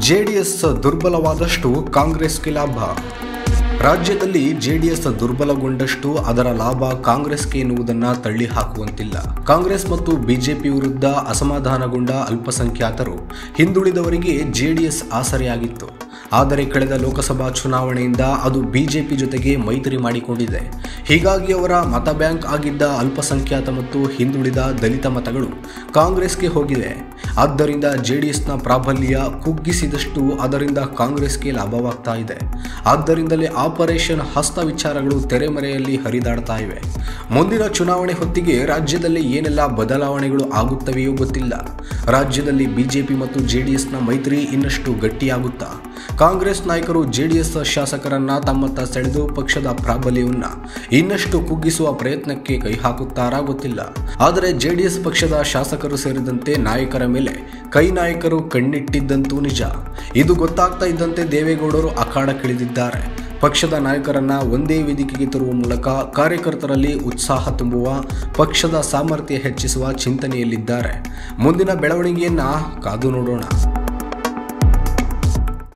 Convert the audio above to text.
JDS ದುರ್ಬಲವಾದಷ್ಟು ಕಾಂಗ್ರೆಸ್ಗೆ ಲಾಭ. ರಾಜ್ಯದಲ್ಲಿ ಜೆಡಿಎಸ್ ದುರ್ಬಲಗೊಂಡಷ್ಟು ಅದರ ಲಾಭ ಕಾಂಗ್ರೆಸ್ಗೆ ಎನ್ನುವುದನ್ನು ತಳ್ಳಿ ಹಾಕುವಂತಿಲ್ಲ. ಕಾಂಗ್ರೆಸ್ ಮತ್ತು ಬಿಜೆಪಿ ವಿರುದ್ಧ ಅಸಮಾಧಾನಗೊಂಡ ಅಲ್ಪಸಂಖ್ಯಾತರು ಹಿಂದುಳಿದವರಿಗೆ ಜೆಡಿಎಸ್ ಆಸರೆಯಾಗಿತ್ತು. ಆದರೆ ಕಳೆದ ಲೋಕಸಭಾ ಚುನಾವಣೆಯಿಂದ ಅದು ಬಿಜೆಪಿ ಜೊತೆಗೆ ಮೈತ್ರಿ ಮಾಡಿಕೊಂಡಿದೆ. ಹೀಗಾಗಿ ಅವರ ಮತ ಬ್ಯಾಂಕ್ ಆಗಿದ್ದ ಅಲ್ಪಸಂಖ್ಯಾತ ಮತ್ತು ಹಿಂದುಳಿದ ದಲಿತ ಮತಗಳು ಕಾಂಗ್ರೆಸ್ಗೆ ಹೋಗಿದೆ. ಆದ್ದರಿಂದ ಜೆಡಿಎಸ್ನ ಪ್ರಾಬಲ್ಯ ಕುಗ್ಗಿಸಿದಷ್ಟು ಅದರಿಂದ ಕಾಂಗ್ರೆಸ್ಗೆ ಲಾಭವಾಗ್ತಾ ಇದೆ. ಆದ್ದರಿಂದಲೇ ಆಪರೇಷನ್ ಹಸ್ತ ವಿಚಾರಗಳು ತೆರೆಮರೆಯಲ್ಲಿ ಹರಿದಾಡ್ತಾ ಇವೆ. ಮುಂದಿನ ಚುನಾವಣೆ ಹೊತ್ತಿಗೆ ರಾಜ್ಯದಲ್ಲಿ ಏನೆಲ್ಲ ಬದಲಾವಣೆಗಳು ಆಗುತ್ತವೆಯೋ ಗೊತ್ತಿಲ್ಲ. ರಾಜ್ಯದಲ್ಲಿ ಬಿಜೆಪಿ ಮತ್ತು ಜೆಡಿಎಸ್ನ ಮೈತ್ರಿ ಇನ್ನಷ್ಟು ಗಟ್ಟಿಯಾಗುತ್ತಾ? ಕಾಂಗ್ರೆಸ್ ನಾಯಕರು ಜೆಡಿಎಸ್ ಶಾಸಕರನ್ನ ತಮ್ಮತ್ತ ಸೆಳೆದು ಪಕ್ಷದ ಪ್ರಾಬಲ್ಯವನ್ನ ಇನ್ನಷ್ಟು ಕುಗ್ಗಿಸುವ ಪ್ರಯತ್ನಕ್ಕೆ ಕೈ ಹಾಕುತ್ತಾರಾ ಗೊತ್ತಿಲ್ಲ. ಆದರೆ ಜೆಡಿಎಸ್ ಪಕ್ಷದ ಶಾಸಕರು ಸೇರಿದಂತೆ ನಾಯಕರ ಮೇಲೆ ಕೈ ನಾಯಕರು ಕಣ್ಣಿಟ್ಟಿದ್ದಂತೂ ನಿಜ. ಇದು ಗೊತ್ತಾಗ್ತಾ ಇದ್ದಂತೆ ದೇವೇಗೌಡರು ಅಖಾಡಕ್ಕಿಳಿದಿದ್ದಾರೆ. ಪಕ್ಷದ ನಾಯಕರನ್ನ ಒಂದೇ ವೇದಿಕೆಗೆ ತರುವ ಮೂಲಕ ಕಾರ್ಯಕರ್ತರಲ್ಲಿ ಉತ್ಸಾಹ ತುಂಬುವ, ಪಕ್ಷದ ಸಾಮರ್ಥ್ಯ ಹೆಚ್ಚಿಸುವ ಚಿಂತನೆಯಲ್ಲಿದ್ದಾರೆ. ಮುಂದಿನ ಬೆಳವಣಿಗೆಯನ್ನ ಕಾದು ನೋಡೋಣ.